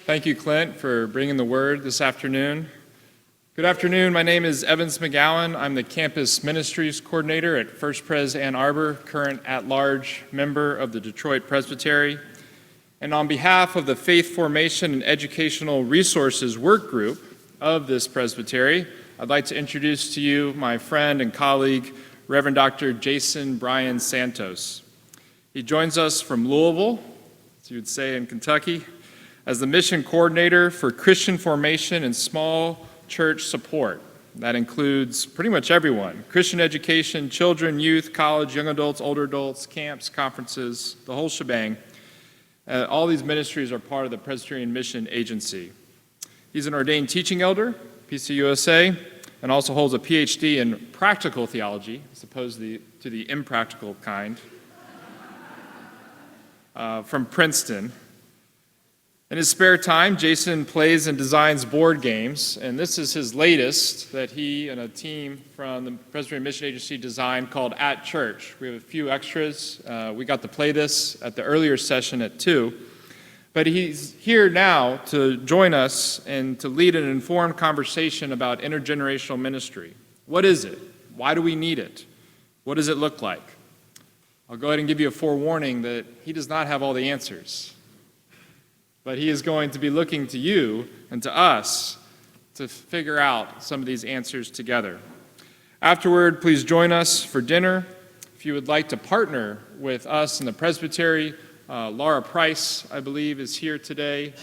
Thank you, Clint, for bringing the word this afternoon. Good afternoon. My name is Evans McGowan. I'm the Campus Ministries Coordinator at First Pres Ann Arbor, current at-large member of the Detroit Presbytery. And on behalf of the Faith Formation and Educational Resources Work Group of this presbytery, I'd like to introduce to you my friend and colleague, Reverend Dr. Jason Brian Santos. He joins us from Louisville, as you would say in Kentucky, as the mission coordinator for Christian formation and small church support. That includes pretty much everyone: Christian education, children, youth, college, young adults, older adults, camps, conferences, the whole shebang. All these ministries are part of the Presbyterian Mission Agency. He's an ordained teaching elder, PCUSA, and also holds a PhD in practical theology, as opposed to the impractical kind, from Princeton. In his spare time, Jason plays and designs board games, and this is his latest that he and a team from the Presbyterian Mission Agency designed, called At Church. We have a few extras. We got to play this at the earlier session at 2. But he's here now to join us and to lead an informed conversation about intergenerational ministry. What is it? Why do we need it? What does it look like? I'll go ahead and give you a forewarning that he does not have all the answers. But he is going to be looking to you and to us to figure out some of these answers together. Afterward, please join us for dinner. If you would like to partner with us in the presbytery, Laura Price, I believe, is here today.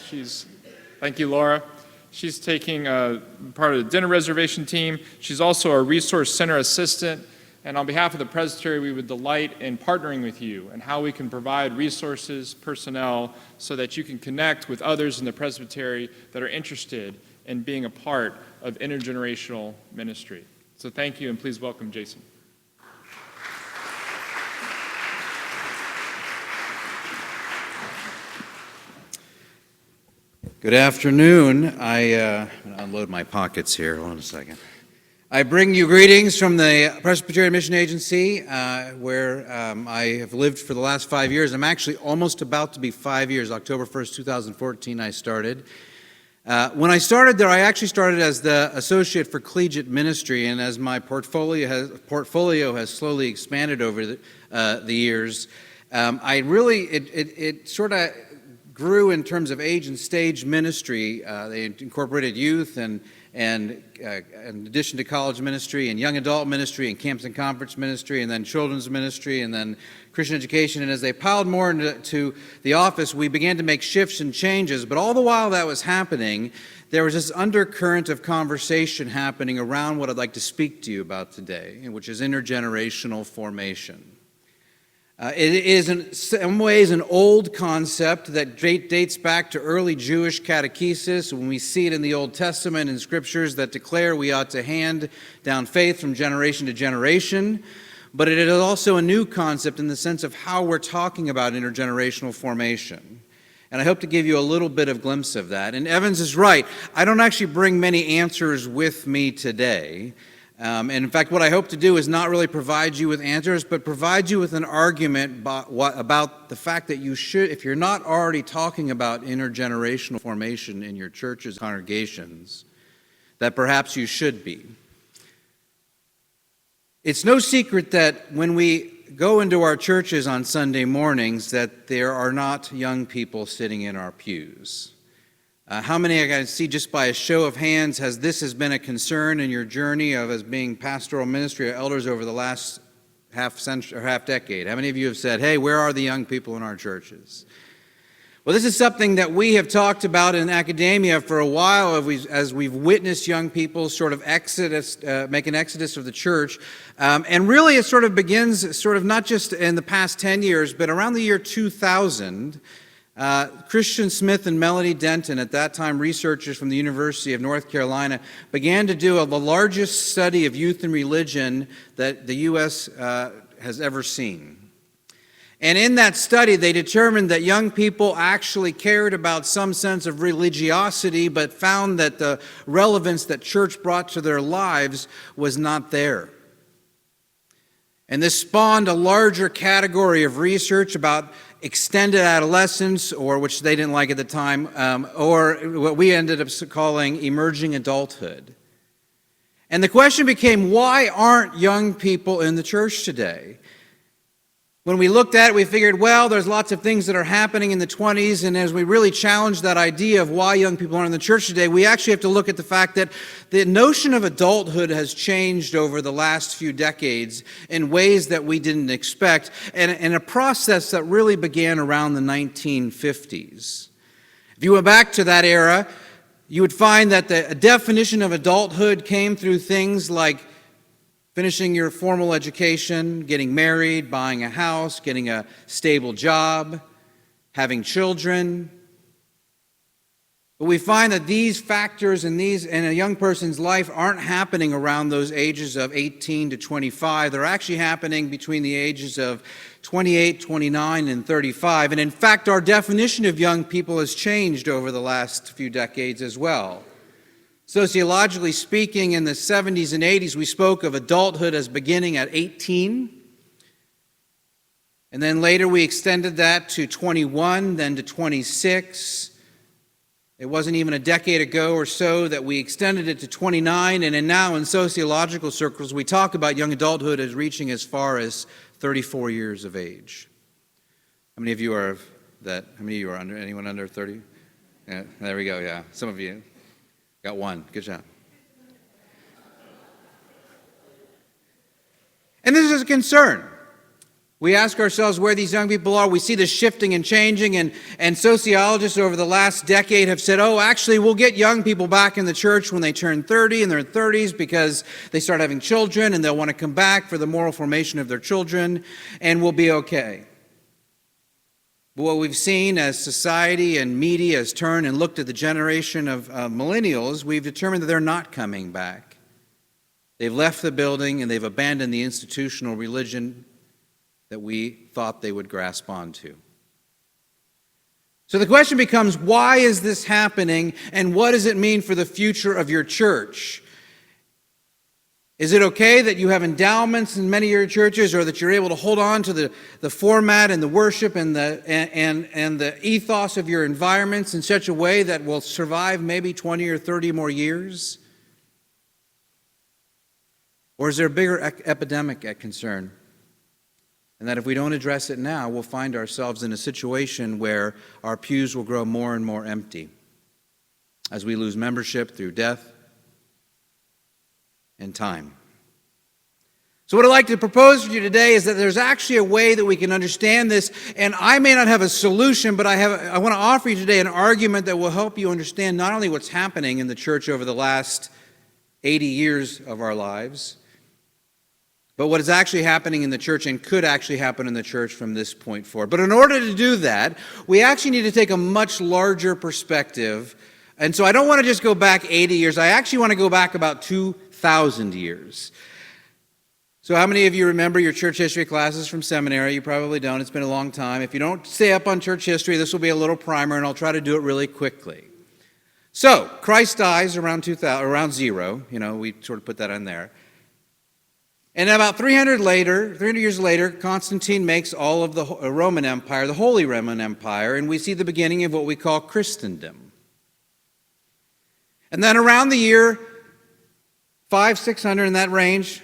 Thank you, Laura. She's taking part of the dinner reservation team. She's also a resource center assistant. And on behalf of the presbytery, we would delight in partnering with you and how we can provide resources, personnel, so that you can connect with others in the presbytery that are interested in being a part of intergenerational ministry. So thank you, and please welcome Jason. Good afternoon. I'm going to unload my pockets here. Hold on a second. I bring you greetings from the Presbyterian Mission Agency, where I have lived for the last 5 years. I'm actually almost about to be 5 years. October 1st, 2014, I started. When I started there, I actually started as the Associate for Collegiate Ministry, and as my portfolio has slowly expanded over the years, it sort of grew in terms of age and stage ministry. They incorporated youth and in addition to college ministry and young adult ministry and camps and conference ministry and then children's ministry and then Christian education. And as they piled more into the office, we began to make shifts and changes. But all the while that was happening, there was this undercurrent of conversation happening around what I'd like to speak to you about today, which is intergenerational formation. It is in some ways an old concept that dates back to early Jewish catechesis, when we see it in the Old Testament and scriptures that declare we ought to hand down faith from generation to generation. But it is also a new concept in the sense of how we're talking about intergenerational formation. And I hope to give you a little bit of glimpse of that. And Evans is right. I don't actually bring many answers with me today. And in fact, what I hope to do is not really provide you with answers, but provide you with an argument about the fact that you should, if you're not already talking about intergenerational formation in your churches, congregations, that perhaps you should be. It's no secret that when we go into our churches on Sunday mornings, that there are not young people sitting in our pews. How many I can see just by a show of hands has been a concern in your journey of as being pastoral ministry or elders over the last half decade? How many of you have said, "Hey, where are the young people in our churches?" Well, this is something that we have talked about in academia for a while as we've witnessed young people sort of make an exodus of the church. And really it sort of begins sort of not just in the past 10 years, but around the year 2000, Christian Smith and Melanie Denton, at that time researchers from the University of North Carolina, began to do the largest study of youth and religion that the U.S. has ever seen. And in that study, they determined that young people actually cared about some sense of religiosity, but found that the relevance that church brought to their lives was not there. And this spawned a larger category of research about extended adolescence, or which they didn't like at the time, or what we ended up calling emerging adulthood. And the question became, why aren't young people in the church today? When we looked at it, we figured, well, there's lots of things that are happening in the 20s, and as we really challenged that idea of why young people aren't in the church today, we actually have to look at the fact that the notion of adulthood has changed over the last few decades in ways that we didn't expect, and in a process that really began around the 1950s. If you went back to that era, you would find that the definition of adulthood came through things like finishing your formal education, getting married, buying a house, getting a stable job, having children. But we find that these factors in a young person's life aren't happening around those ages of 18 to 25. They're actually happening between the ages of 28, 29, and 35. And in fact, our definition of young people has changed over the last few decades as well. Sociologically speaking, in the 70s and 80s, we spoke of adulthood as beginning at 18. And then later we extended that to 21, then to 26. It wasn't even a decade ago or so that we extended it to 29, and now in sociological circles, we talk about young adulthood as reaching as far as 34 years of age. How many of you are that? How many of you are under? Anyone under 30? Yeah, there we go, yeah. Some of you. Got one. Good job. And this is a concern. We ask ourselves where these young people are. We see this shifting and changing, and sociologists over the last decade have said, oh, actually, we'll get young people back in the church when they turn 30 in their 30s because they start having children and they'll want to come back for the moral formation of their children, and we'll be okay. But what we've seen as society and media has turned and looked at the generation of millennials, we've determined that they're not coming back. They've left the building and they've abandoned the institutional religion that we thought they would grasp onto. So the question becomes, why is this happening, and what does it mean for the future of your church? Is it okay that you have endowments in many of your churches, or that you're able to hold on to the format and the worship and the ethos of your environments in such a way that will survive maybe 20 or 30 more years? Or is there a bigger epidemic at concern? And that if we don't address it now, we'll find ourselves in a situation where our pews will grow more and more empty as we lose membership through death and time. So what I'd like to propose for you today is that there's actually a way that we can understand this, and I may not have a solution, but I want to offer you today an argument that will help you understand not only what's happening in the church over the last 80 years of our lives, but what is actually happening in the church and could actually happen in the church from this point forward. But in order to do that, we actually need to take a much larger perspective. And so I don't want to just go back 80 years. I actually want to go back about 2,000 years. So how many of you remember your church history classes from seminary? You probably don't. It's been a long time. If you don't stay up on church history, this will be a little primer, and I'll try to do it really quickly. So Christ dies around 0. We sort of put that in there. And about 300 years later, Constantine makes all of the Roman Empire, the Holy Roman Empire, and we see the beginning of what we call Christendom. And then around the year 500-600, in that range,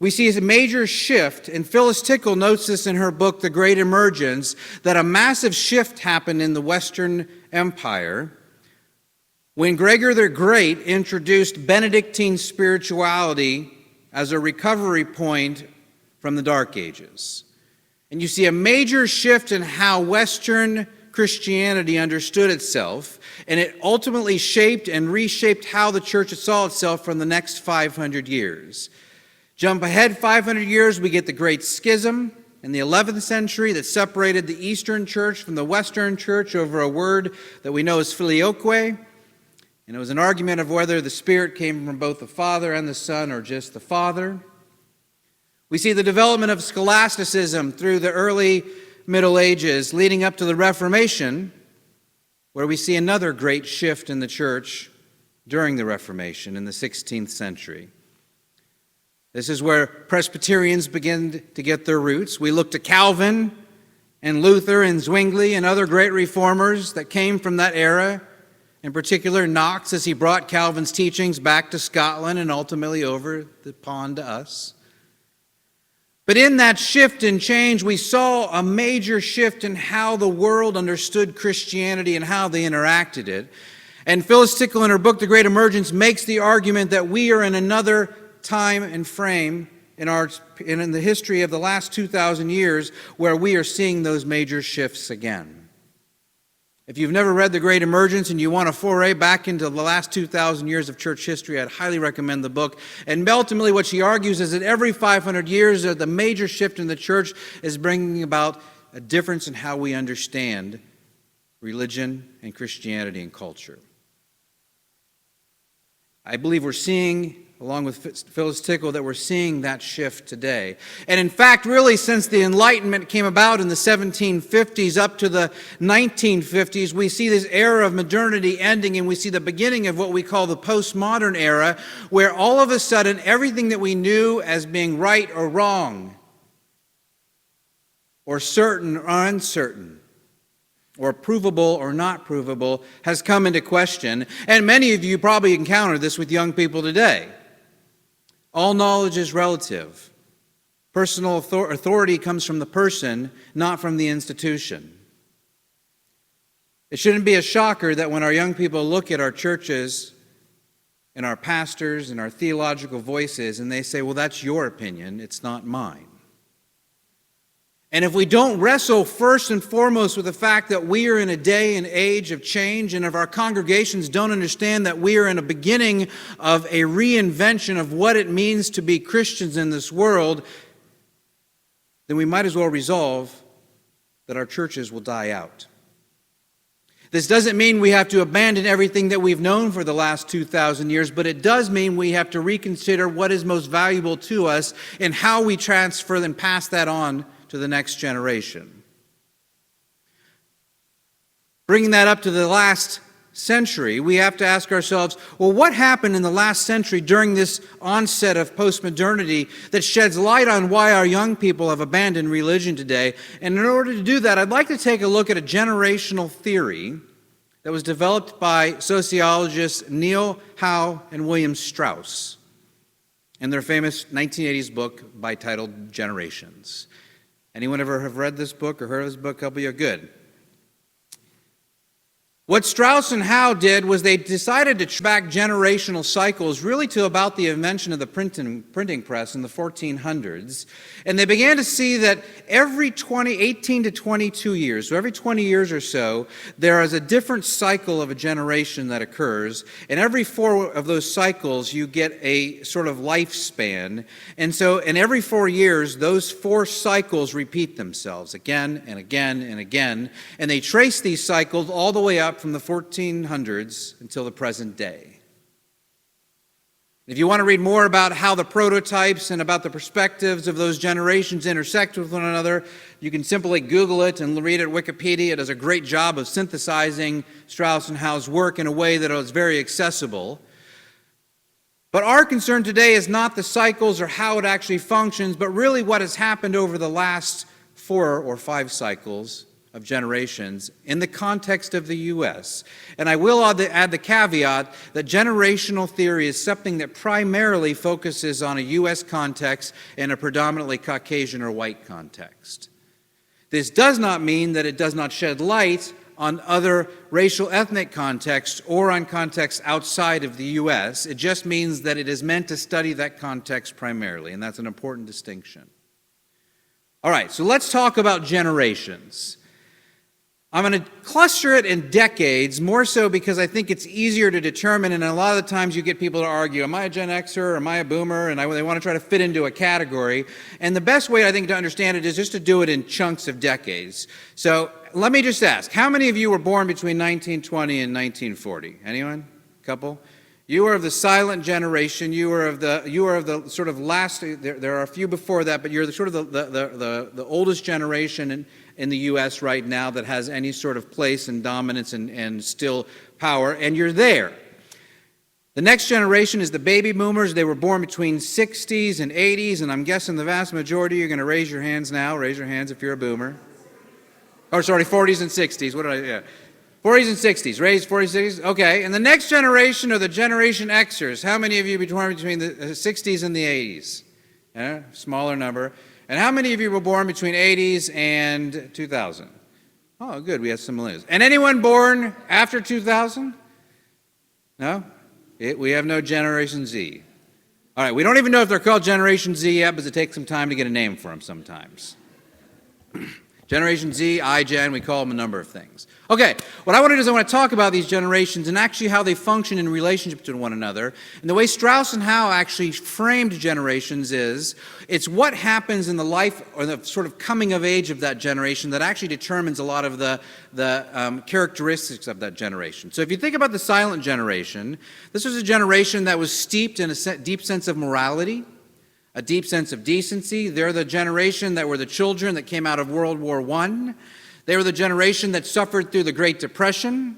we see a major shift, and Phyllis Tickle notes this in her book, The Great Emergence, that a massive shift happened in the Western Empire when Gregor the Great introduced Benedictine spirituality as a recovery point from the Dark Ages. And you see a major shift in how Western Christianity understood itself, and it ultimately shaped and reshaped how the church saw itself from the next 500 years. Jump ahead 500 years, we get the Great Schism in the 11th century that separated the Eastern Church from the Western Church over a word that we know as filioque. And it was an argument of whether the Spirit came from both the Father and the Son or just the Father. We see the development of scholasticism through the early Middle Ages, leading up to the Reformation, where we see another great shift in the church during the Reformation in the 16th century. This is where Presbyterians begin to get their roots. We look to Calvin and Luther and Zwingli and other great reformers that came from that era, in particular Knox, as he brought Calvin's teachings back to Scotland and ultimately over the pond to us. But in that shift and change, we saw a major shift in how the world understood Christianity and how they interacted it. And Phyllis Tickle, in her book, The Great Emergence, makes the argument that we are in another time and frame in the history of the last 2,000 years where we are seeing those major shifts again. If you've never read The Great Emergence and you want to foray back into the last 2,000 years of church history, I'd highly recommend the book. And ultimately what she argues is that every 500 years, the major shift in the church is bringing about a difference in how we understand religion and Christianity and culture. I believe we're seeing, along with Phyllis Tickle, that we're seeing that shift today. And in fact, really, since the Enlightenment came about in the 1750s up to the 1950s, we see this era of modernity ending, and we see the beginning of what we call the postmodern era, where all of a sudden everything that we knew as being right or wrong, or certain or uncertain, or provable or not provable, has come into question. And many of you probably encounter this with young people today. All knowledge is relative. Personal authority comes from the person, not from the institution. It shouldn't be a shocker that when our young people look at our churches and our pastors and our theological voices and they say, well, that's your opinion, it's not mine. And if we don't wrestle first and foremost with the fact that we are in a day and age of change, and if our congregations don't understand that we are in a beginning of a reinvention of what it means to be Christians in this world, then we might as well resolve that our churches will die out. This doesn't mean we have to abandon everything that we've known for the last 2,000 years, but it does mean we have to reconsider what is most valuable to us and how we transfer and pass that on to the next generation. Bringing that up to the last century, we have to ask ourselves, well, what happened in the last century during this onset of postmodernity that sheds light on why our young people have abandoned religion today? And in order to do that, I'd like to take a look at a generational theory that was developed by sociologists Neil Howe and William Strauss in their famous 1980s book titled Generations. Anyone ever have read this book or heard of this book? Couple of you good. What Strauss and Howe did was they decided to track generational cycles really to about the invention of the printing press in the 1400s. And they began to see that every 18 to 22 years, so every 20 years or so, there is a different cycle of a generation that occurs. And every 4 of those cycles, you get a sort of lifespan. And so in every 4 years, those 4 cycles repeat themselves again and again and again. And they trace these cycles all the way up from the 1400s until the present day. If you want to read more about how the prototypes and about the perspectives of those generations intersect with one another, you can simply Google it and read it at Wikipedia. It does a great job of synthesizing Strauss and Howe's work in a way that is very accessible. But our concern today is not the cycles or how it actually functions, but really what has happened over the last 4 or 5 cycles of generations in the context of the U.S. And I will add the caveat that generational theory is something that primarily focuses on a U.S. context and a predominantly Caucasian or white context. This does not mean that it does not shed light on other racial ethnic contexts or on contexts outside of the U.S. It just means that it is meant to study that context primarily, and that's an important distinction. All right, so let's talk about generations. I'm going to cluster it in decades, more so because I think it's easier to determine, and a lot of the times you get people to argue, am I a Gen Xer or am I a Boomer? And they want to try to fit into a category. And the best way, I think, to understand it is just to do it in chunks of decades. So let me just ask, how many of you were born between 1920 and 1940? Anyone? A couple? You are of the silent generation. You are of the sort of last. There are a few before that, but you're the sort of the oldest generation in the U.S. right now that has any sort of place and dominance and still power, and you're there. The next generation is the baby boomers. They were born between 60s and 80s, and I'm guessing the vast majority, you're going to raise your hands now. Raise your hands if you're a boomer. Oh, sorry, 40s and 60s. What did I, yeah. 40s and 60s. Raised 40s, 60s. Okay, and the next generation are the Generation Xers. How many of you born between the 60s and the 80s? Yeah, smaller number. And how many of you were born between 80s and 2000? Oh, good, we have some millennials. And anyone born after 2000? No? We have no Generation Z. All right, we don't even know if they're called Generation Z yet, because it takes some time to get a name for them sometimes. Generation Z, iGen, we call them a number of things. Okay, what I want to do is I want to talk about these generations and actually how they function in relationship to one another. And the way Strauss and Howe actually framed generations is, it's what happens in the life or the sort of coming of age of that generation that actually determines a lot of the characteristics of that generation. So if you think about the silent generation, this was a generation that was steeped in a deep sense of morality, a deep sense of decency. They're the generation that were the children that came out of World War I. They were the generation that suffered through the Great Depression.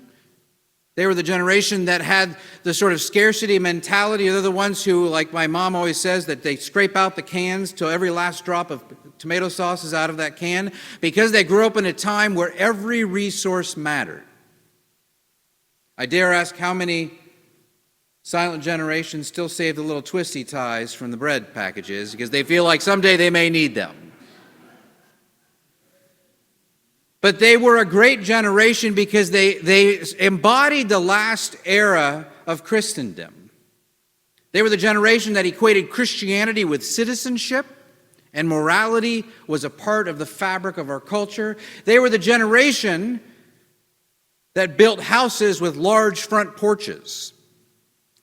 They were the generation that had the sort of scarcity mentality. They're the ones who, like my mom always says, that they scrape out the cans till every last drop of tomato sauce is out of that can, because they grew up in a time where every resource mattered. I dare ask how many silent generations still save the little twisty ties from the bread packages because they feel like someday they may need them. But they were a great generation because they embodied the last era of Christendom. They were the generation that equated Christianity with citizenship, and morality was a part of the fabric of our culture. They were the generation that built houses with large front porches,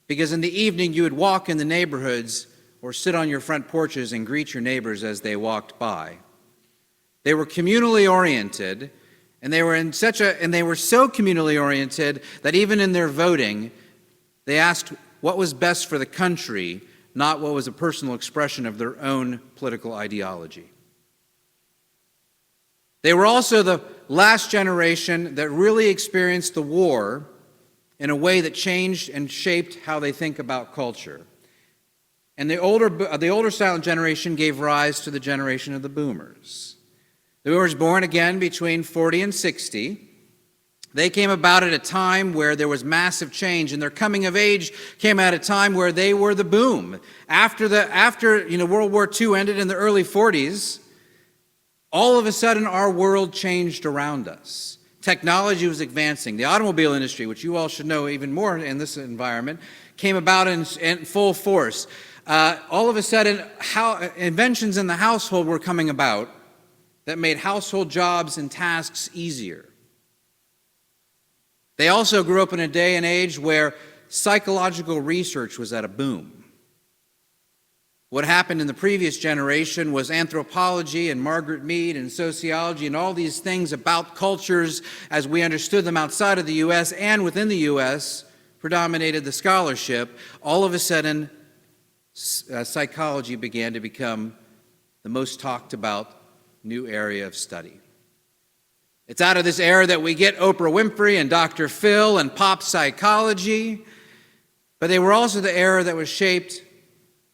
because in the evening you would walk in the neighborhoods or sit on your front porches and greet your neighbors as they walked by. They were communally oriented, and they were so communally oriented that even in their voting, they asked what was best for the country, not what was a personal expression of their own political ideology. They were also the last generation that really experienced the war in a way that changed and shaped how they think about culture. And the older silent generation gave rise to the generation of the boomers. The boomers, born again between 40 and 60, they came about at a time where there was massive change, and their coming of age came at a time where they were the boom. After World War II ended in the early 40s, all of a sudden our world changed around us. Technology was advancing. The automobile industry, which you all should know even more in this environment, came about in full force. All of a sudden, inventions in the household were coming about that made household jobs and tasks easier. They also grew up in a day and age where psychological research was at a boom. What happened in the previous generation was anthropology and Margaret Mead and sociology and all these things about cultures as we understood them outside of the U.S. and within the U.S. predominated the scholarship. All of a sudden, psychology began to become the most talked about new area of study. It's out of this era that we get Oprah Winfrey and Dr. Phil and pop psychology, but they were also the era that was shaped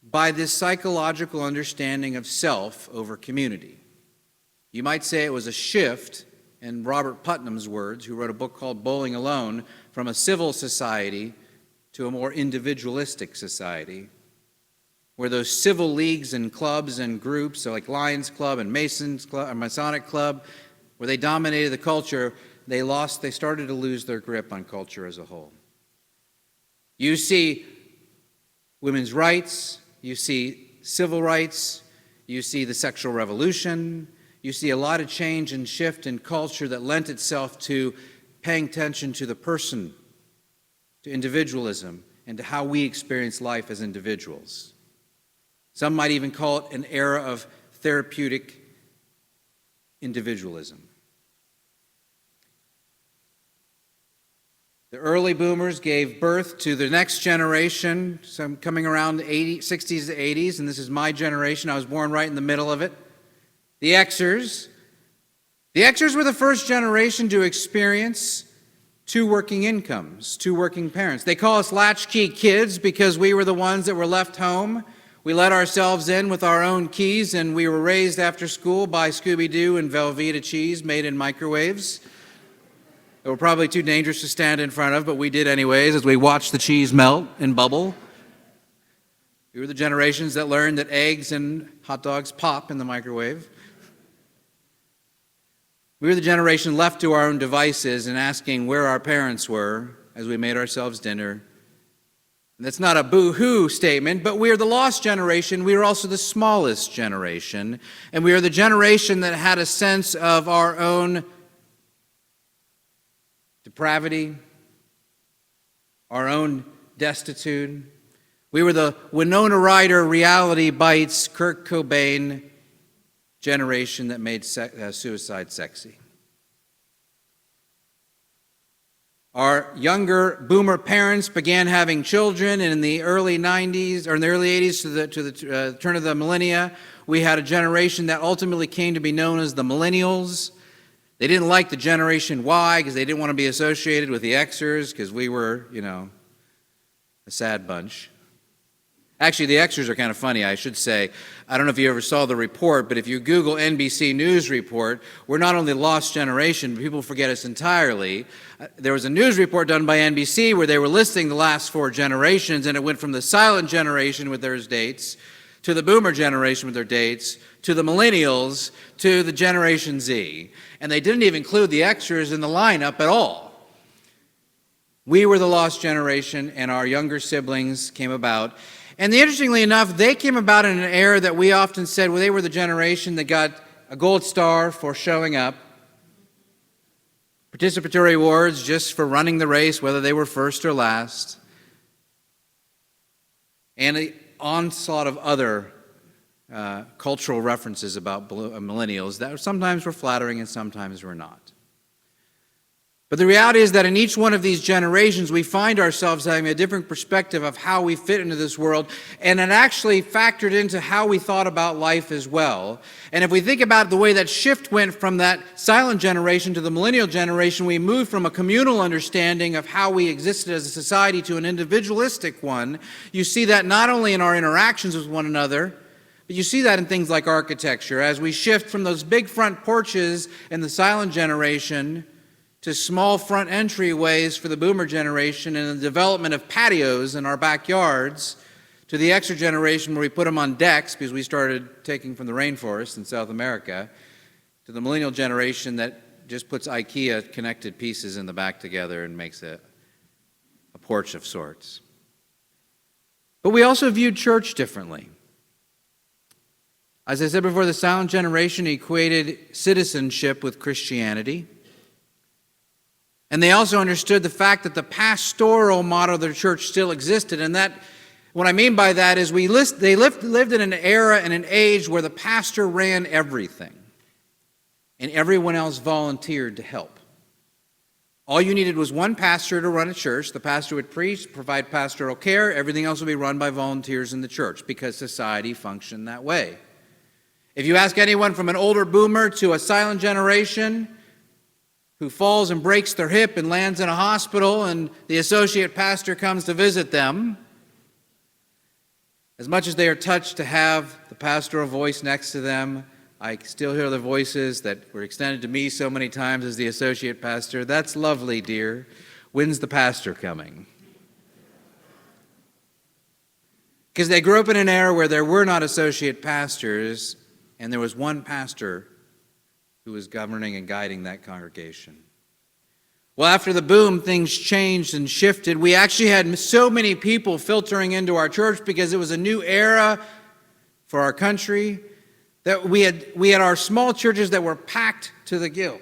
by this psychological understanding of self over community. You might say it was a shift, in Robert Putnam's words, who wrote a book called Bowling Alone, from a civil society to a more individualistic society, where those civil leagues and clubs and groups, so like Lions Club and Masons Club or Masonic Club, where they dominated the culture, they started to lose their grip on culture as a whole. You see women's rights, you see civil rights, you see the sexual revolution, you see a lot of change and shift in culture that lent itself to paying attention to the person, to individualism, and to how we experience life as individuals. Some might even call it an era of therapeutic individualism. The early boomers gave birth to the next generation, some coming around the 60s to 80s, and this is my generation. I was born right in the middle of it. The Xers. The Xers were the first generation to experience 2 working incomes, 2 working parents. They call us latchkey kids because we were the ones that were left home. We let ourselves in with our own keys, and we were raised after school by Scooby-Doo and Velveeta cheese made in microwaves. They were probably too dangerous to stand in front of, but we did anyways as we watched the cheese melt and bubble. We were the generations that learned that eggs and hot dogs pop in the microwave. We were the generation left to our own devices and asking where our parents were as we made ourselves dinner. And that's not a boo-hoo statement, but we are the lost generation. We are also the smallest generation. And we are the generation that had a sense of our own depravity, our own destitute. We were the Winona Ryder reality bites, Kurt Cobain generation that made suicide sexy. Our younger boomer parents began having children, and in the early 90s, or in the early 80s to the turn of the millennia, we had a generation that ultimately came to be known as the Millennials. They didn't like the Generation Y because they didn't want to be associated with the Xers because we were, a sad bunch. Actually, the Xers are kind of funny, I should say. I don't know if you ever saw the report, but if you Google NBC News report, we're not only lost generation, but people forget us entirely. There was a news report done by NBC where they were listing the last 4 generations, and it went from the silent generation with their dates, to the boomer generation with their dates, to the millennials, to the Generation Z. And they didn't even include the Xers in the lineup at all. We were the lost generation, and our younger siblings came about. And interestingly enough, they came about in an era that we often said, well, they were the generation that got a gold star for showing up, participatory awards just for running the race, whether they were first or last, and an onslaught of other cultural references about millennials that sometimes were flattering and sometimes were not. But the reality is that in each one of these generations, we find ourselves having a different perspective of how we fit into this world, and it actually factored into how we thought about life as well. And if we think about the way that shift went from that silent generation to the millennial generation, we moved from a communal understanding of how we existed as a society to an individualistic one. You see that not only in our interactions with one another, but you see that in things like architecture. As we shift from those big front porches in the silent generation to small front entryways for the boomer generation and the development of patios in our backyards, to the Xer generation where we put them on decks because we started taking from the rainforest in South America, to the millennial generation that just puts IKEA connected pieces in the back together and makes it a porch of sorts. But we also viewed church differently. As I said before, the silent generation equated citizenship with Christianity. And they also understood the fact that the pastoral model of their church still existed. And that, what I mean by that is they lived in an era and an age where the pastor ran everything. And everyone else volunteered to help. All you needed was one pastor to run a church. The pastor would preach, provide pastoral care. Everything else would be run by volunteers in the church because society functioned that way. If you ask anyone from an older boomer to a silent generation who falls and breaks their hip and lands in a hospital and the associate pastor comes to visit them, as much as they are touched to have the pastoral voice next to them, I still hear the voices that were extended to me so many times as the associate pastor. That's lovely, dear. When's the pastor coming? Because they grew up in an era where there were not associate pastors, and there was one pastor who was governing and guiding that congregation. Well, after the boom, things changed and shifted. We actually had so many people filtering into our church because it was a new era for our country that we had our small churches that were packed to the gill.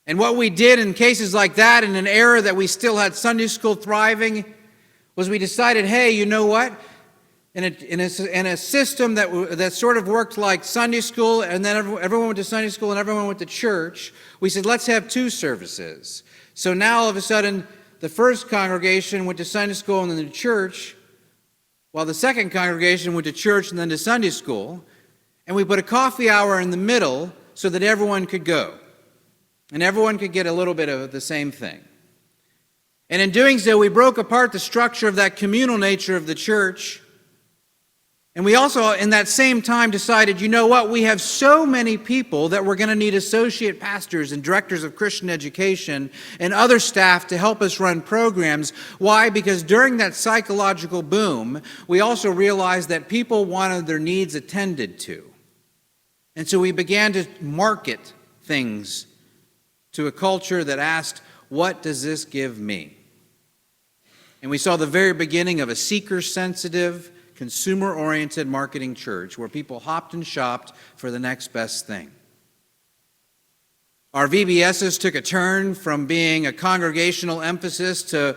And what we did in cases like that, in an era that we still had Sunday school thriving, was we decided, hey, you know what? In a system that sort of worked like Sunday school, and then everyone went to Sunday school and everyone went to church, we said, let's have 2 services. So now all of a sudden, the first congregation went to Sunday school and then to church, while the second congregation went to church and then to Sunday school, and we put a coffee hour in the middle so that everyone could go. and everyone could get a little bit of the same thing. And in doing so, we broke apart the structure of that communal nature of the church. And we also, in that same time, decided, you know what, we have so many people that we're going to need associate pastors and directors of Christian education and other staff to help us run programs. Why? Because during that psychological boom, we also realized that people wanted their needs attended to. And so we began to market things to a culture that asked, what does this give me? And we saw the very beginning of a seeker-sensitive, consumer-oriented marketing church where people hopped and shopped for the next best thing. Our VBSs took a turn from being a congregational emphasis to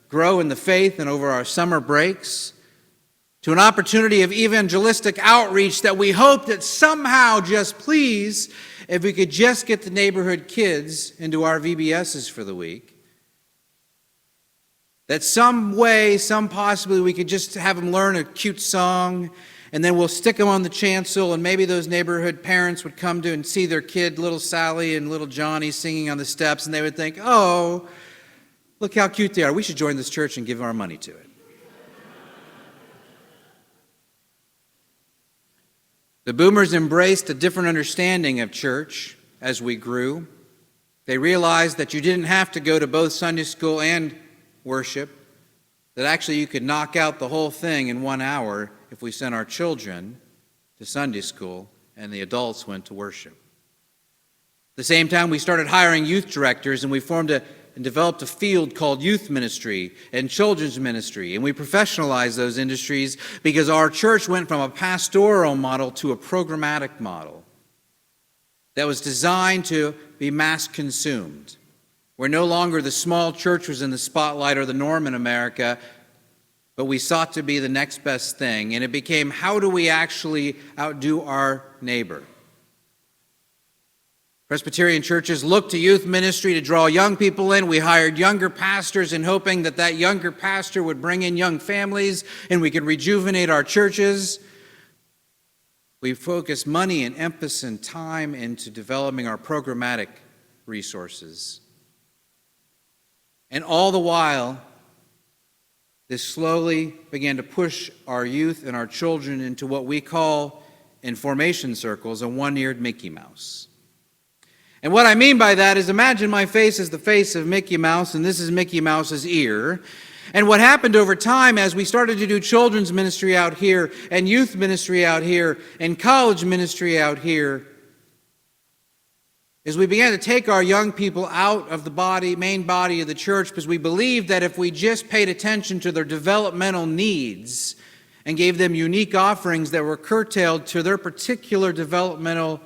grow in the faith and over our summer breaks to an opportunity of evangelistic outreach that we hoped that somehow, just please, if we could just get the neighborhood kids into our VBSs for the week, that some way, some possibly, we could just have them learn a cute song, and then we'll stick them on the chancel, and maybe those neighborhood parents would come to and see their kid, little Sally and little Johnny, singing on the steps, and they would think, oh, look how cute they are. We should join this church and give our money to it. The boomers embraced a different understanding of church as we grew. They realized that you didn't have to go to both Sunday school and worship, that actually you could knock out the whole thing in 1 hour if we sent our children to Sunday school and the adults went to worship. At the same time, we started hiring youth directors, and we formed and developed a field called youth ministry and children's ministry, and we professionalized those industries because our church went from a pastoral model to a programmatic model that was designed to be mass consumed, where no longer the small church was in the spotlight or the norm in America, but we sought to be the next best thing. And it became, how do we actually outdo our neighbor? Presbyterian churches looked to youth ministry to draw young people in. We hired younger pastors in hoping that that younger pastor would bring in young families and we could rejuvenate our churches. We focused money and emphasis and time into developing our programmatic resources. And all the while, this slowly began to push our youth and our children into what we call, in formation circles, a one-eared Mickey Mouse. And what I mean by that is, imagine my face is the face of Mickey Mouse, and this is Mickey Mouse's ear. And what happened over time as we started to do children's ministry out here, and youth ministry out here, and college ministry out here, is we began to take our young people out of the main body of the church, because we believed that if we just paid attention to their developmental needs and gave them unique offerings that were curtailed to their particular developmental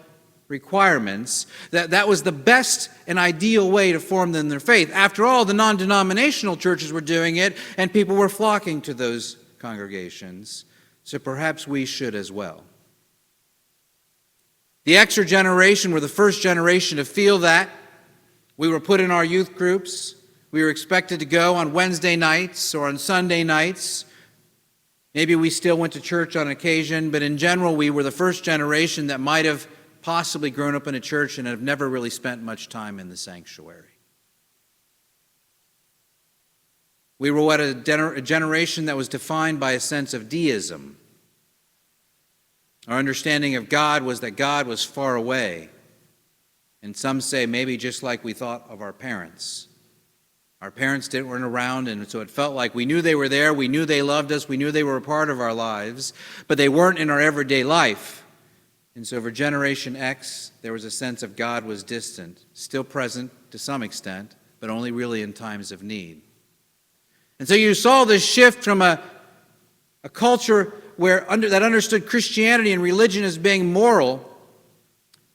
requirements, that was the best and ideal way to form them in their faith. After all, the non-denominational churches were doing it, and people were flocking to those congregations, so perhaps we should as well. The extra generation were the first generation to feel that. We were put in our youth groups. We were expected to go on Wednesday nights or on Sunday nights. Maybe we still went to church on occasion, but in general, we were the first generation that might have possibly grown up in a church and have never really spent much time in the sanctuary. We were a generation that was defined by a sense of deism. Our understanding of God was that God was far away. And some say maybe just like we thought of our parents. Our parents weren't around, and so it felt like we knew they were there, we knew they loved us, we knew they were a part of our lives, but they weren't in our everyday life. And so for Generation X, there was a sense of God was distant, still present to some extent, but only really in times of need. And so you saw this shift from a culture that understood Christianity and religion as being moral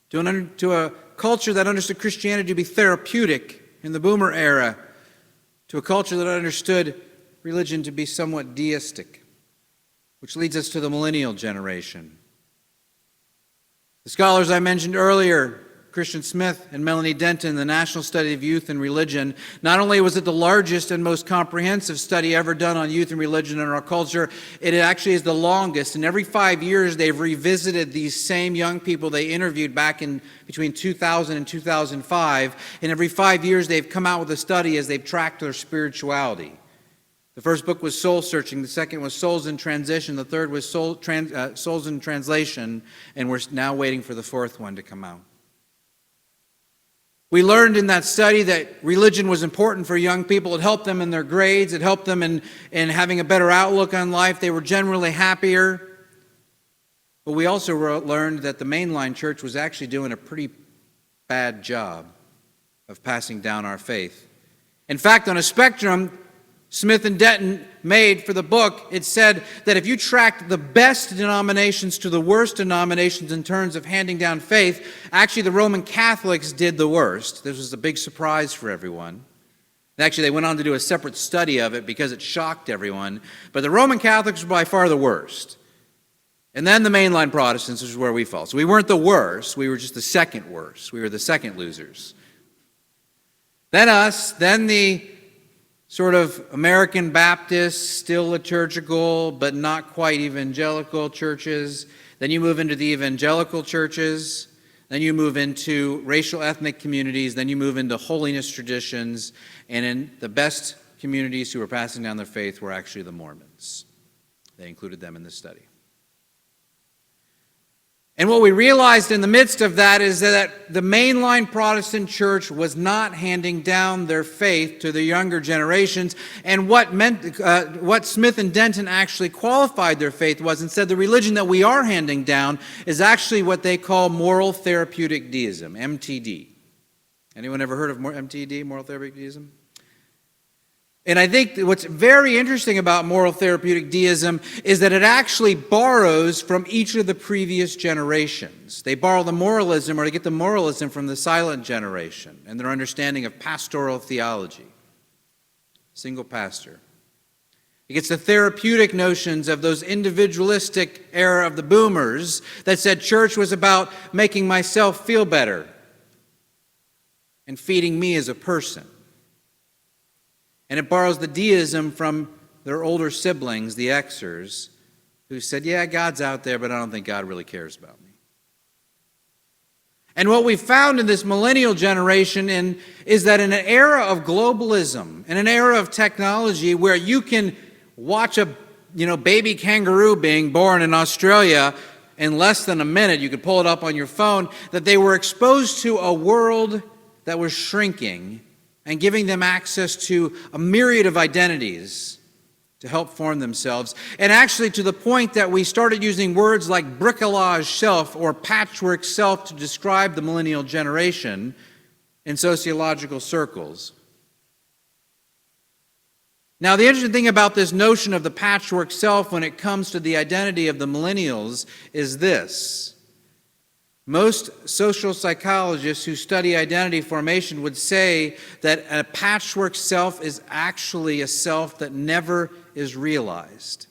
to a culture that understood Christianity to be therapeutic in the boomer era, to a culture that understood religion to be somewhat deistic, which leads us to the Millennial Generation. The scholars I mentioned earlier Christian Smith and Melanie Denton, the National Study of Youth and Religion. Not only was it the largest and most comprehensive study ever done on youth and religion in our culture, it actually is the longest. And every 5 years, they've revisited these same young people they interviewed back in between 2000 and 2005. And every 5 years, they've come out with a study as they've tracked their spirituality. The first book was Soul Searching, the second was Souls in Transition, the third was Souls in Translation, and we're now waiting for the fourth one to come out. We learned in that study that religion was important for young people. It helped them in their grades, it helped them in having a better outlook on life. They were generally happier. But we also learned that the mainline church was actually doing a pretty bad job of passing down our faith. In fact, on a spectrum Smith and Denton made for the book, it said that if you tracked the best denominations to the worst denominations in terms of handing down faith, actually the Roman Catholics did the worst. This was a big surprise for everyone. Actually, they went on to do a separate study of it because it shocked everyone. But the Roman Catholics were by far the worst. And then the mainline Protestants, which is where we fall. So we weren't the worst, we were just the second worst. We were the second losers. Then us, then the sort of American Baptist, still liturgical, but not quite evangelical churches. Then you move into the evangelical churches. Then you move into racial ethnic communities. Then you move into holiness traditions. And in the best communities who were passing down their faith were actually the Mormons. They included them in this study. And what we realized in the midst of that is that the mainline Protestant church was not handing down their faith to the younger generations. And what Smith and Denton actually qualified their faith was, and said the religion that we are handing down is actually what they call moral therapeutic deism, MTD. Anyone ever heard of MTD, moral therapeutic deism? And I think what's very interesting about moral therapeutic deism is that it actually borrows from each of the previous generations. They borrow the moralism, or they get the moralism from the silent generation and their understanding of pastoral theology. Single pastor. It gets the therapeutic notions of those individualistic era of the boomers that said church was about making myself feel better and feeding me as a person. And it borrows the deism from their older siblings, the Xers, who said, yeah, God's out there, but I don't think God really cares about me. And what we found in this millennial generation is that in an era of globalism, in an era of technology where you can watch a baby kangaroo being born in Australia in less than a minute, you could pull it up on your phone, that they were exposed to a world that was shrinking and giving them access to a myriad of identities to help form themselves. And actually to the point that we started using words like bricolage self or patchwork self to describe the millennial generation in sociological circles. Now, the interesting thing about this notion of the patchwork self when it comes to the identity of the millennials is this. Most social psychologists who study identity formation would say that a patchwork self is actually a self that never is realized.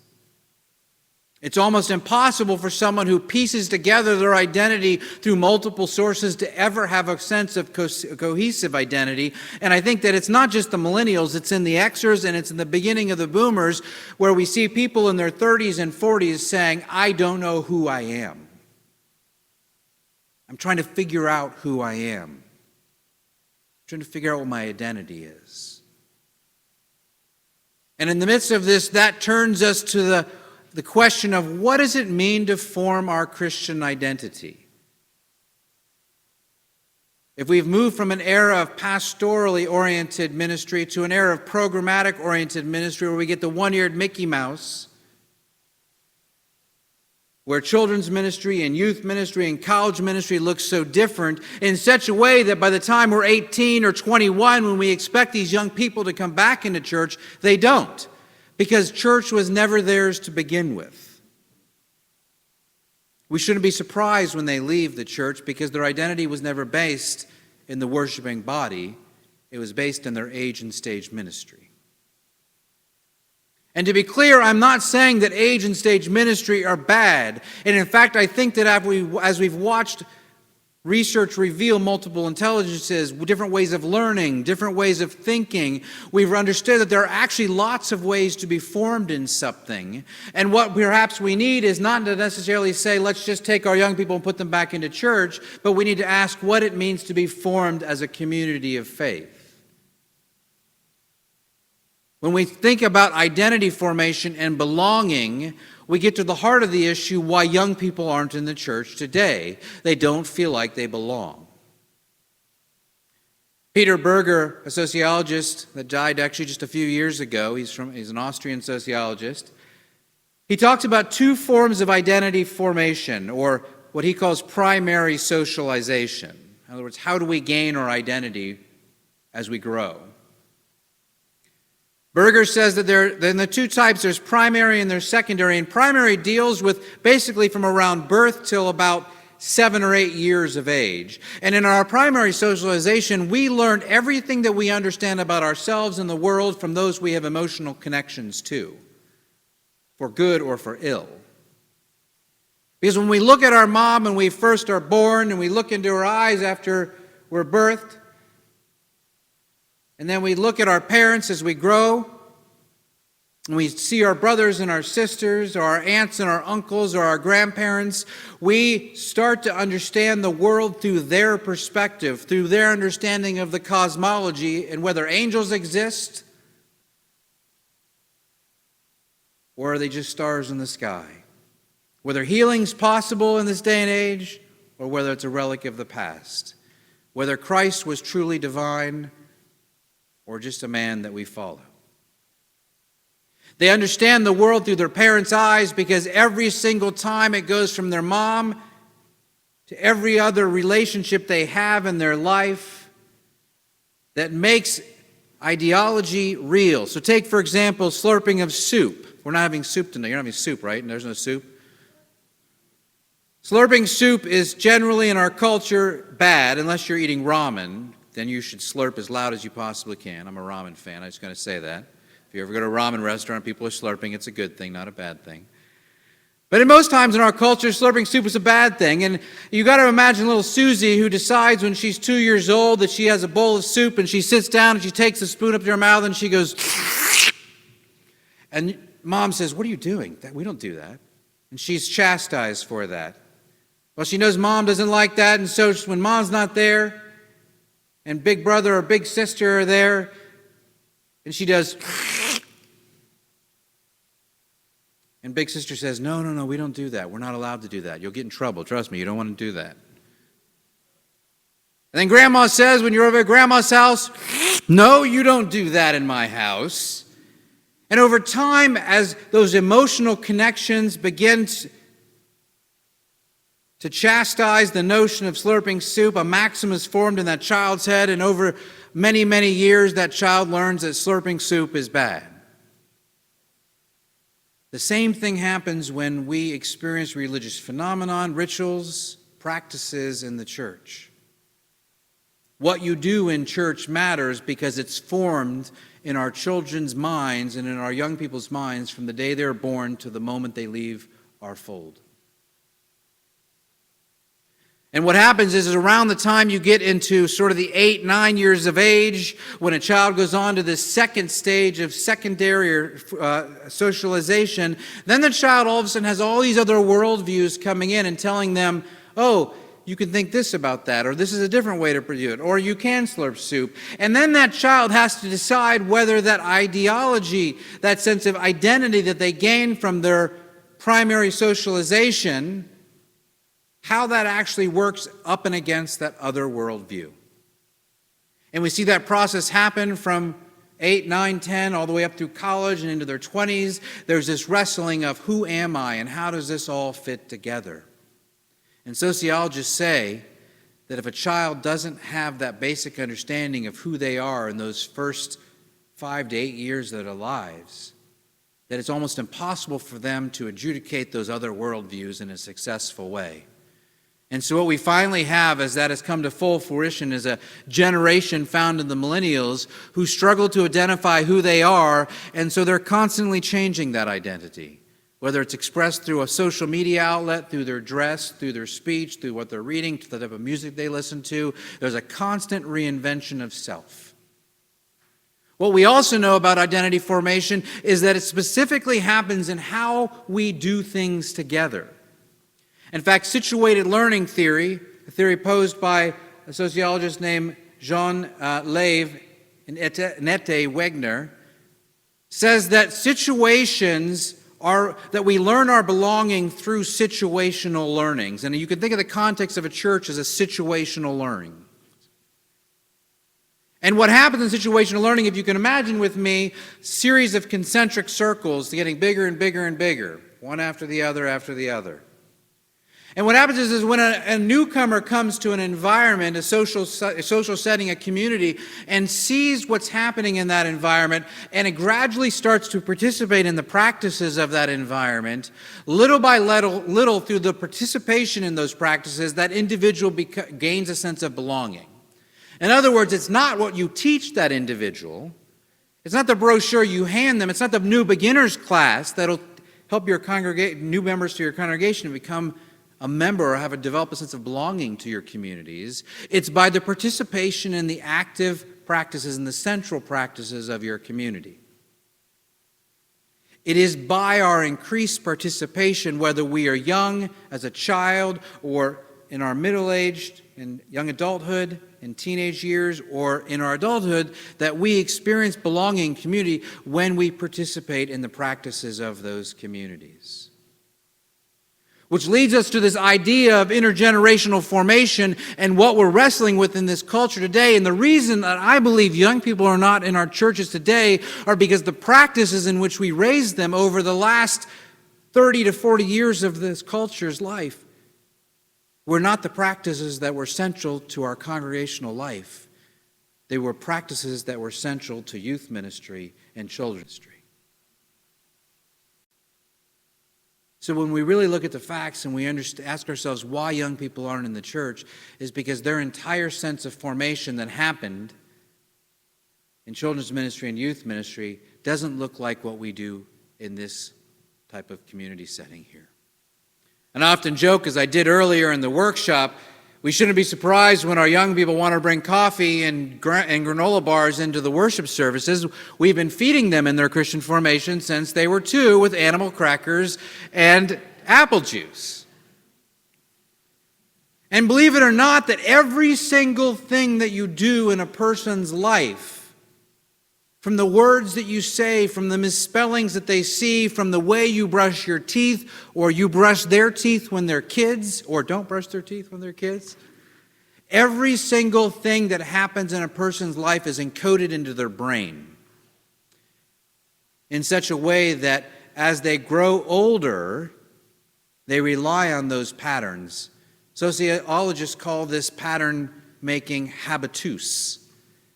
It's almost impossible for someone who pieces together their identity through multiple sources to ever have a sense of cohesive identity. And I think that it's not just the millennials, it's in the Xers and it's in the beginning of the boomers where we see people in their 30s and 40s saying, I don't know who I am. I'm trying to figure out who I am. I'm trying to figure out what my identity is. And in the midst of this, that turns us to the question of what does it mean to form our Christian identity? If we've moved from an era of pastorally oriented ministry to an era of programmatic oriented ministry where we get the one-eared Mickey Mouse, where children's ministry and youth ministry and college ministry looks so different in such a way that by the time we're 18 or 21, when we expect these young people to come back into church, they don't, because church was never theirs to begin with. We shouldn't be surprised when they leave the church because their identity was never based in the worshiping body. It was based in their age and stage ministry. And to be clear, I'm not saying that age and stage ministry are bad. And in fact, I think that as we've watched Research reveals multiple intelligences, different ways of learning, different ways of thinking. We've understood that there are actually lots of ways to be formed in something. And what perhaps we need is not to necessarily say, let's just take our young people and put them back into church, but we need to ask what it means to be formed as a community of faith. When we think about identity formation and belonging, we get to the heart of the issue why young people aren't in the church today. They don't feel like they belong. Peter Berger, a sociologist that died actually just a few years ago, he's an Austrian sociologist, he talks about two forms of identity formation, or what he calls primary socialization. In other words, how do we gain our identity as we grow? Berger says that in the two types, there's primary and there's secondary. And primary deals with basically from around birth till about 7 or 8 years of age. And in our primary socialization, we learn everything that we understand about ourselves and the world from those we have emotional connections to, for good or for ill. Because when we look at our mom when we first are born, and we look into her eyes after we're birthed, and then we look at our parents as we grow, and we see our brothers and our sisters, or our aunts and our uncles, or our grandparents. We start to understand the world through their perspective, through their understanding of the cosmology, and whether angels exist, or are they just stars in the sky? Whether healing's possible in this day and age, or whether it's a relic of the past. Whether Christ was truly divine, or just a man that we follow. They understand the world through their parents' eyes because every single time it goes from their mom to every other relationship they have in their life that makes ideology real. So take, for example, slurping of soup. We're not having soup tonight. You're not having soup, right? And there's no soup. Slurping soup is generally in our culture bad unless you're eating ramen. Then you should slurp as loud as you possibly can. I'm a ramen fan. I'm just going to say that. If you ever go to a ramen restaurant, people are slurping. It's a good thing, not a bad thing. But in most times in our culture, slurping soup is a bad thing. And you got to imagine little Susie who decides when she's 2 years old that she has a bowl of soup, and she sits down and she takes a spoon up to her mouth and she goes, and mom says, "What are you doing? We don't do that." And she's chastised for that. Well, she knows mom doesn't like that, and so when mom's not there, and big brother or big sister are there, and she does, and big sister says, no, we don't do that. We're not allowed to do that. You'll get in trouble. Trust me, you don't want to do that. And then grandma says, when you're over at grandma's house, "No, you don't do that in my house." And over time, as those emotional connections begin to chastise the notion of slurping soup, a maxim is formed in that child's head, and over many, many years, that child learns that slurping soup is bad. The same thing happens when we experience religious phenomenon, rituals, practices in the church. What you do in church matters because it's formed in our children's minds and in our young people's minds from the day they're born to the moment they leave our fold. And what happens is around the time you get into sort of the 8, 9 years of age, when a child goes on to this second stage of secondary socialization, then the child all of a sudden has all these other worldviews coming in and telling them, "Oh, you can think this about that," or "This is a different way to do it," or "You can slurp soup." And then that child has to decide whether that ideology, that sense of identity that they gain from their primary socialization, how that actually works up and against that other worldview. And we see that process happen from 8, 9, 10, all the way up through college and into their 20s. There's this wrestling of who am I and how does this all fit together? And sociologists say that if a child doesn't have that basic understanding of who they are in those first 5 to 8 years of their lives, that it's almost impossible for them to adjudicate those other worldviews in a successful way. And so what we finally have as that has come to full fruition is a generation found in the Millennials who struggle to identify who they are, and so they're constantly changing that identity. whether it's expressed through a social media outlet, through their dress, through their speech, through what they're reading, to the type of music they listen to. There's a constant reinvention of self. What we also know about identity formation is that it specifically happens in how we do things together. In fact, situated learning theory, a theory posed by a sociologist named Jean Lave and Nette Wegner, says that situations are that we learn our belonging through situational learnings. And you can think of the context of a church as a situational learning. And what happens in situational learning, if you can imagine with me, series of concentric circles getting bigger and bigger and bigger, one after the other after the other. And what happens is when a newcomer comes to an environment, a social setting, a community, and sees what's happening in that environment, and it gradually starts to participate in the practices of that environment, little by little through the participation in those practices, that individual gains a sense of belonging. In other words, it's not what you teach that individual, it's not the brochure you hand them, it's not the new beginners class that'll help your new members to your congregation to become a member or develop a sense of belonging to your communities. It's by the participation in the active practices and the central practices of your community. It is by our increased participation, whether we are young as a child or in our middle-aged and young adulthood, in teenage years, or in our adulthood, that we experience belonging in community when we participate in the practices of those communities. Which leads us to this idea of intergenerational formation and what we're wrestling with in this culture today. And the reason that I believe young people are not in our churches today are because the practices in which we raised them over the last 30 to 40 years of this culture's life were not the practices that were central to our congregational life. They were practices that were central to youth ministry and children's ministry. So when we really look at the facts and we ask ourselves why young people aren't in the church, is because their entire sense of formation that happened in children's ministry and youth ministry doesn't look like what we do in this type of community setting here. And I often joke, as I did earlier in the workshop, we shouldn't be surprised when our young people want to bring coffee and granola bars into the worship services. We've been feeding them in their Christian formation since they were 2 with animal crackers and apple juice. And believe it or not, that every single thing that you do in a person's life, from the words that you say, from the misspellings that they see, from the way you brush your teeth, or you brush their teeth when they're kids, or don't brush their teeth when they're kids. Every single thing that happens in a person's life is encoded into their brain in such a way that as they grow older, they rely on those patterns. Sociologists call this pattern making habitus.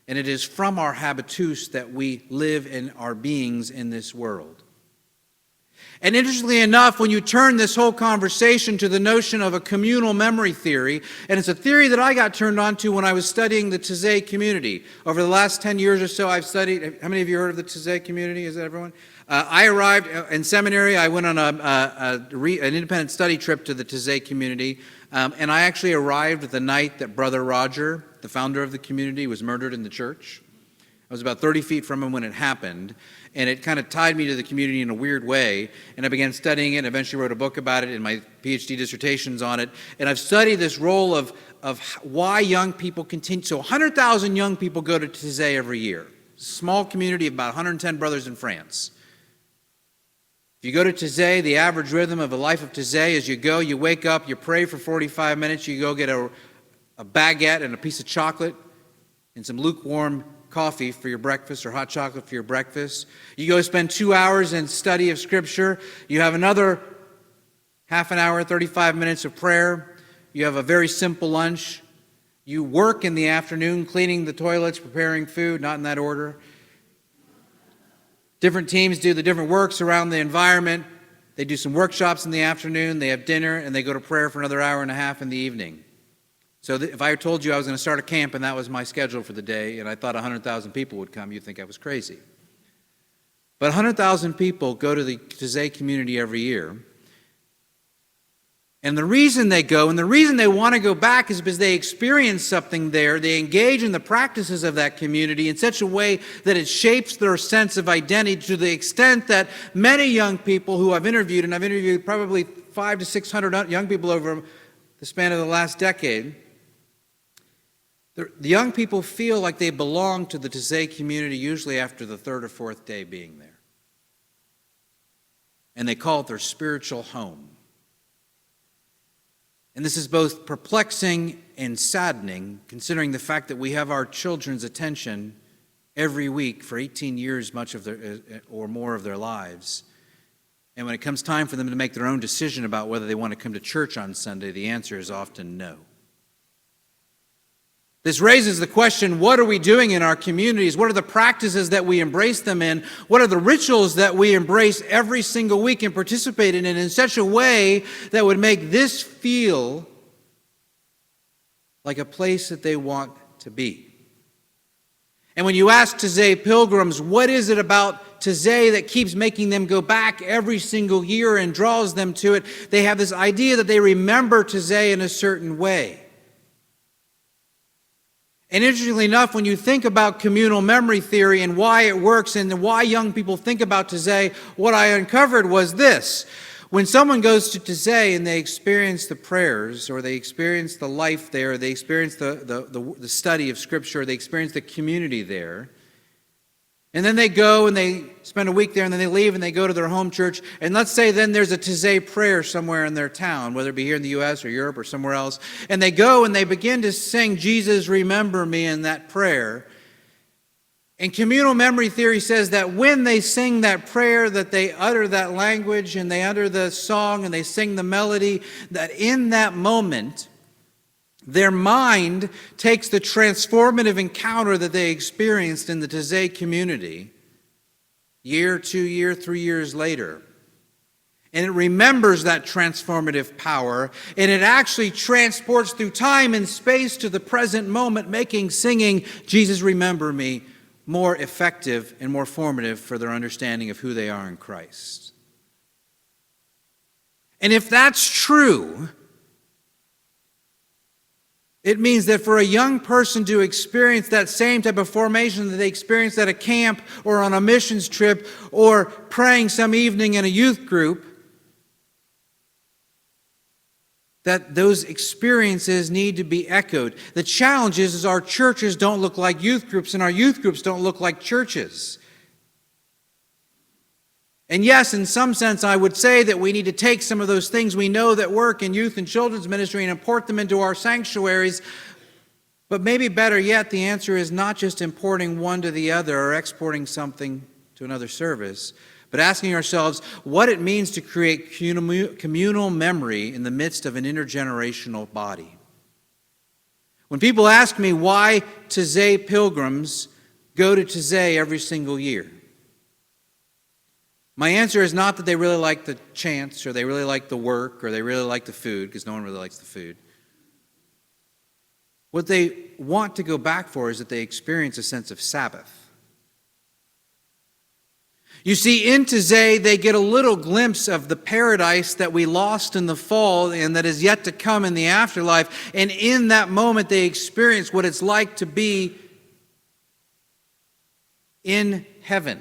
And it is from our habitus that we live in our beings in this world. And interestingly enough, when you turn this whole conversation to the notion of a communal memory theory, and it's a theory that I got turned on to when I was studying the Taizé community. Over the last 10 years or so, I've studied, how many of you heard of the Taizé community? Is that everyone? I arrived in seminary, I went on an independent study trip to the Taizé community, and I actually arrived the night that Brother Roger, the founder of the community, was murdered in the church. I was about 30 feet from him when it happened, and it kind of tied me to the community in a weird way, and I began studying it, and eventually wrote a book about it, and my PhD dissertation's on it, and I've studied this role of why young people continue. So 100,000 young people go to Taizé every year. Small community of about 110 brothers in France. If you go to Taizé, the average rhythm of a life of Taizé is you go, you wake up, you pray for 45 minutes, you go get a baguette and a piece of chocolate and some lukewarm coffee for your breakfast or hot chocolate for your breakfast. You go spend 2 hours in study of Scripture. You have another half an hour, 35 minutes of prayer. You have a very simple lunch. You work in the afternoon cleaning the toilets, preparing food, not in that order. Different teams do the different works around the environment. They do some workshops in the afternoon. They have dinner, and they go to prayer for another hour and a half in the evening. So if I told you I was going to start a camp and that was my schedule for the day, and I thought 100,000 people would come, you'd think I was crazy. But 100,000 people go to the Taizé community every year. And the reason they go, and the reason they want to go back, is because they experience something there. They engage in the practices of that community in such a way that it shapes their sense of identity, to the extent that many young people who I've interviewed, and I've interviewed probably 500 to 600 young people over the span of the last decade, the young people feel like they belong to the Taizé community usually after the third or fourth day being there. And they call it their spiritual home. And this is both perplexing and saddening, considering the fact that we have our children's attention every week for 18 years, much of their or more of their lives. And when it comes time for them to make their own decision about whether they want to come to church on Sunday, the answer is often no. This raises the question, what are we doing in our communities? What are the practices that we embrace them in? What are the rituals that we embrace every single week and participate in such a way that would make this feel like a place that they want to be? And when you ask Taizé pilgrims, what is it about Taizé that keeps making them go back every single year and draws them to it, they have this idea that they remember Taizé in a certain way. And interestingly enough, when you think about communal memory theory and why it works and why young people think about Taizé, what I uncovered was this. When someone goes to Taizé and they experience the prayers, or they experience the life there, or they experience the study of Scripture, or they experience the community there, and then they go and they spend a week there, and then they leave and they go to their home church, and let's say then there's a Taizé prayer somewhere in their town, whether it be here in the U.S. or Europe or somewhere else, and they go and they begin to sing, "Jesus, remember me," in that prayer. And communal memory theory says that when they sing that prayer, that they utter that language and they utter the song and they sing the melody, that in that moment, their mind takes the transformative encounter that they experienced in the Taizé community year, 2 years, 3 years later. And it remembers that transformative power, and it actually transports through time and space to the present moment, making singing "Jesus, remember me" more effective and more formative for their understanding of who they are in Christ. And if that's true, it means that for a young person to experience that same type of formation that they experienced at a camp or on a missions trip or praying some evening in a youth group, that those experiences need to be echoed. The challenge is our churches don't look like youth groups, and our youth groups don't look like churches. And yes, in some sense, I would say that we need to take some of those things we know that work in youth and children's ministry and import them into our sanctuaries. But maybe better yet, the answer is not just importing one to the other or exporting something to another service, but asking ourselves what it means to create communal memory in the midst of an intergenerational body. When people ask me why Taizé pilgrims go to Taizé every single year, my answer is not that they really like the chants, or they really like the work, or they really like the food, because no one really likes the food. What they want to go back for is that they experience a sense of Sabbath. You see, in Taizé, they get a little glimpse of the paradise that we lost in the fall and that is yet to come in the afterlife. And in that moment, they experience what it's like to be in heaven.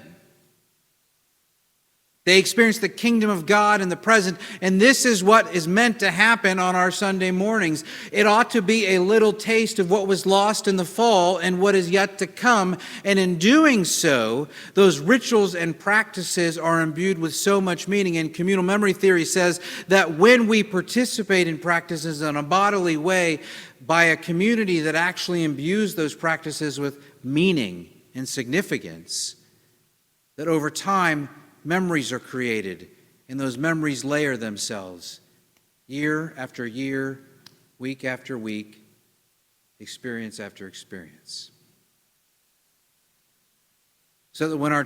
They experience the kingdom of God in the present, and this is what is meant to happen on our Sunday mornings. It ought to be a little taste of what was lost in the fall and what is yet to come, and in doing so, those rituals and practices are imbued with so much meaning. And communal memory theory says that when we participate in practices in a bodily way by a community that actually imbues those practices with meaning and significance, that over time, memories are created, and those memories layer themselves year after year, week after week, experience after experience. So that when our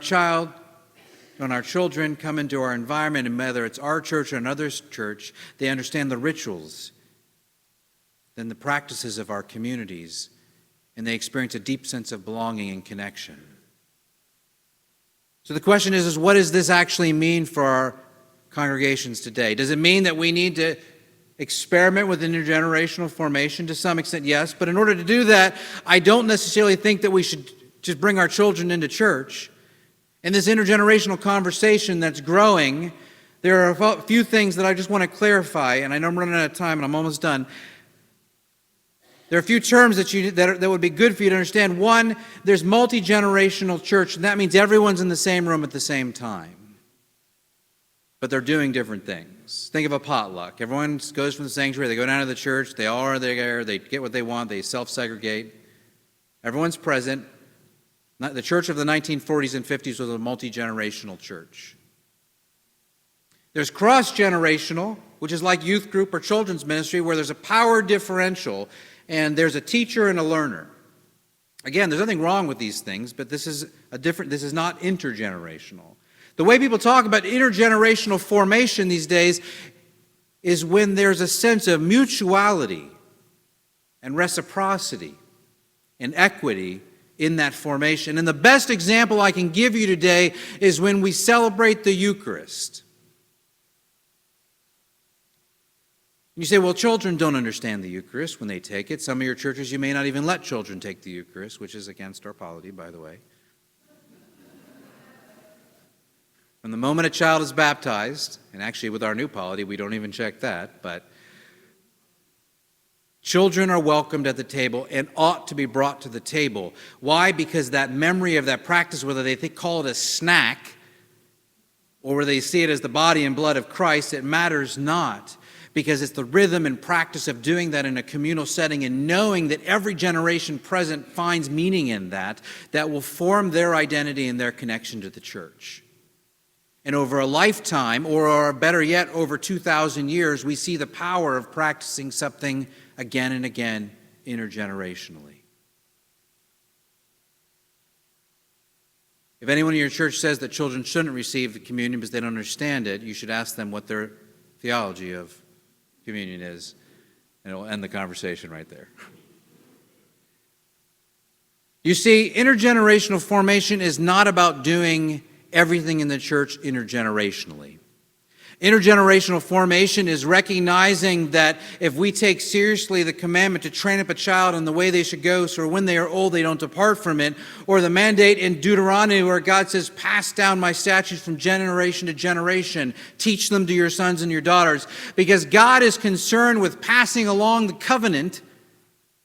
children come into our environment, and whether it's our church or another church, they understand the rituals, then the practices of our communities, and they experience a deep sense of belonging and connection. So the question is what does this actually mean for our congregations today? Does it mean that we need to experiment with intergenerational formation? To some extent, yes. But in order to do that, I don't necessarily think that we should just bring our children into church. In this intergenerational conversation that's growing, there are a few things that I just want to clarify, and I know I'm running out of time and I'm almost done. There are a few terms that would be good for you to understand. One, there's multi-generational church, and that means everyone's in the same room at the same time. But they're doing different things. Think of a potluck. Everyone goes from the sanctuary, they go down to the church, they all are there, they get what they want, they self-segregate. Everyone's present. The church of the 1940s and 50s was a multi-generational church. There's cross-generational, which is like youth group or children's ministry, where there's a power differential, and there's a teacher and a learner. Again, there's nothing wrong with these things, but this is not intergenerational. The way people talk about intergenerational formation these days is when there's a sense of mutuality and reciprocity and equity in that formation. And the best example I can give you today is when we celebrate the Eucharist. You say, well, children don't understand the Eucharist when they take it. Some of your churches, you may not even let children take the Eucharist, which is against our polity, by the way. From the moment a child is baptized, and actually with our new polity, we don't even check that, but children are welcomed at the table and ought to be brought to the table. Why? Because that memory of that practice, whether they call it a snack or whether they see it as the body and blood of Christ, it matters not. Because it's the rhythm and practice of doing that in a communal setting and knowing that every generation present finds meaning in that will form their identity and their connection to the church. And over a lifetime, or better yet, over 2,000 years, we see the power of practicing something again and again intergenerationally. If anyone in your church says that children shouldn't receive the communion because they don't understand it, you should ask them what their theology of communion is, and it'll end the conversation right there. You see, intergenerational formation is not about doing everything in the church intergenerationally. Intergenerational formation is recognizing that if we take seriously the commandment to train up a child in the way they should go, so when they are old they don't depart from it, or the mandate in Deuteronomy where God says, pass down my statutes from generation to generation, teach them to your sons and your daughters, because God is concerned with passing along the covenant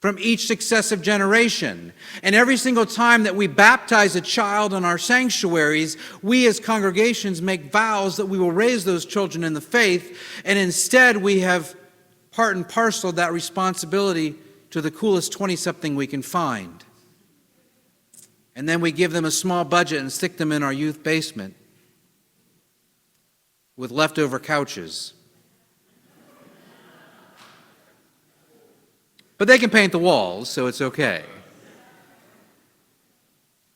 from each successive generation. And every single time that we baptize a child in our sanctuaries, we as congregations make vows that we will raise those children in the faith, and instead we have part and parcel of that responsibility to the coolest 20-something we can find. And then we give them a small budget and stick them in our youth basement with leftover couches. But they can paint the walls, so it's okay.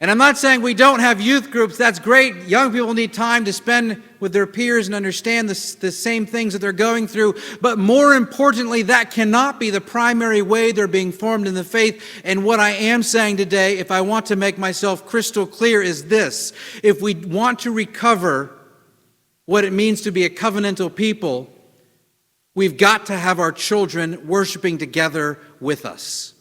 And I'm not saying we don't have youth groups. That's great. Young people need time to spend with their peers and understand the same things that they're going through. But more importantly, that cannot be the primary way they're being formed in the faith. And what I am saying today, if I want to make myself crystal clear, is this. If we want to recover what it means to be a covenantal people, we've got to have our children worshiping together with us.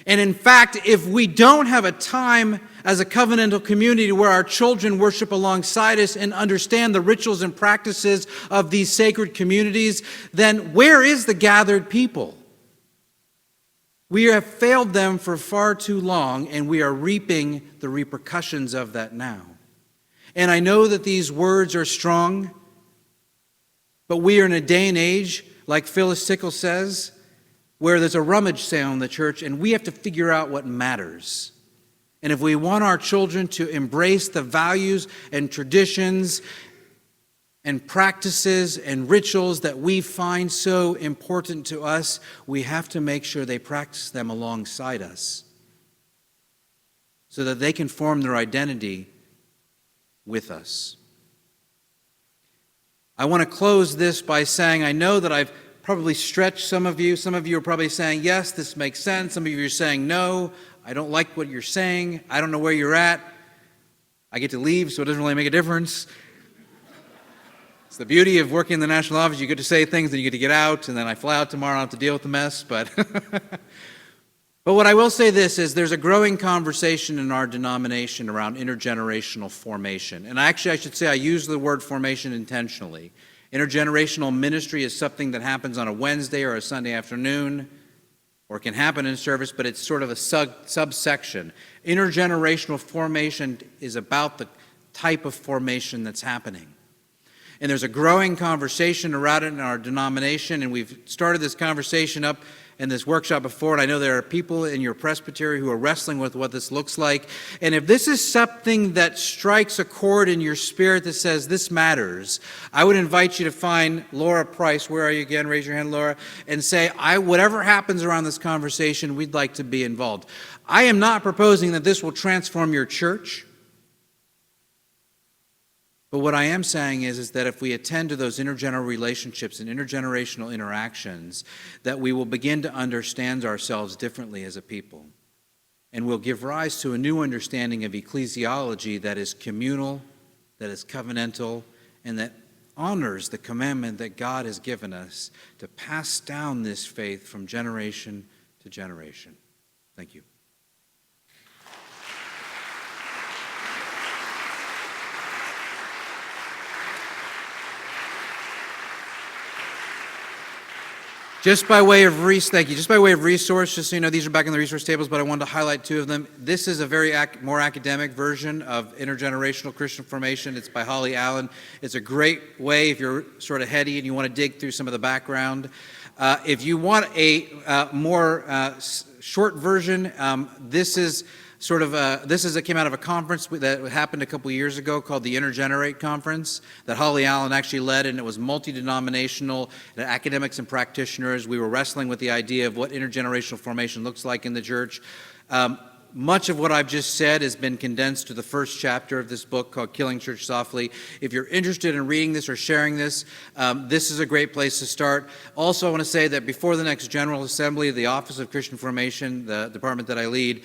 And in fact, if we don't have a time as a covenantal community where our children worship alongside us and understand the rituals and practices of these sacred communities, then where is the gathered people? We have failed them for far too long, and we are reaping the repercussions of that now. And I know that these words are strong, but we are in a day and age, like Phyllis Sickle says, where there's a rummage sale in the church, and we have to figure out what matters. And if we want our children to embrace the values and traditions and practices and rituals that we find so important to us, we have to make sure they practice them alongside us so that they can form their identity with us. I want to close this by saying I know that I've probably stretched some of you. Some of you are probably saying, yes, this makes sense. Some of you are saying, no, I don't like what you're saying. I don't know where you're at. I get to leave, so it doesn't really make a difference. It's the beauty of working in the national office. You get to say things, then you get to get out, and then I fly out tomorrow, I don't have to deal with the mess. But what I will say this is there's a growing conversation in our denomination around intergenerational formation. And actually, I should say I use the word formation intentionally. Intergenerational ministry is something that happens on a Wednesday or a Sunday afternoon, or it can happen in service, but it's sort of a subsection. Intergenerational formation is about the type of formation that's happening. And there's a growing conversation around it in our denomination, and we've started this conversation up in this workshop before, and I know there are people in your presbytery who are wrestling with what this looks like. And if this is something that strikes a chord in your spirit that says this matters, I would invite you to find Laura Price. Where are you again? Raise your hand, Laura. And say, whatever happens around this conversation, we'd like to be involved. I am not proposing that this will transform your church. But what I am saying is that if we attend to those intergenerational relationships and intergenerational interactions, that we will begin to understand ourselves differently as a people. And we'll give rise to a new understanding of ecclesiology that is communal, that is covenantal, and that honors the commandment that God has given us to pass down this faith from generation to generation. Thank you. Just by way of resource, just so you know, these are back in the resource tables, but I wanted to highlight two of them. This is a very more academic version of Intergenerational Christian Formation. It's by Holly Allen. It's a great way if you're sort of heady and you want to dig through some of the background. If you want a more short version, this came out of a conference that happened a couple years ago called the Intergenerate Conference that Holly Allen actually led, and it was multi-denominational academics and practitioners. We were wrestling with the idea of what intergenerational formation looks like in the church. Much of what I've just said has been condensed to the first chapter of this book called Killing Church Softly. If you're interested in reading this or sharing this, this is a great place to start. Also, I want to say that before the next General Assembly, the Office of Christian Formation, the department that I lead,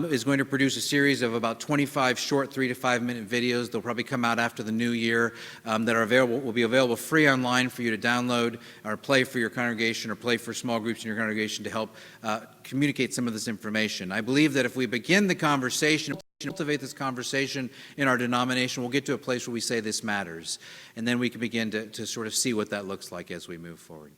is going to produce a series of about 25 short 3 to 5 minute videos. They'll probably come out after the new year that will be available free online for you to download or play for your congregation or play for small groups in your congregation to help communicate some of this information. I believe that if we begin the conversation, cultivate this conversation in our denomination, we'll get to a place where we say this matters. And then we can begin to sort of see what that looks like as we move forward.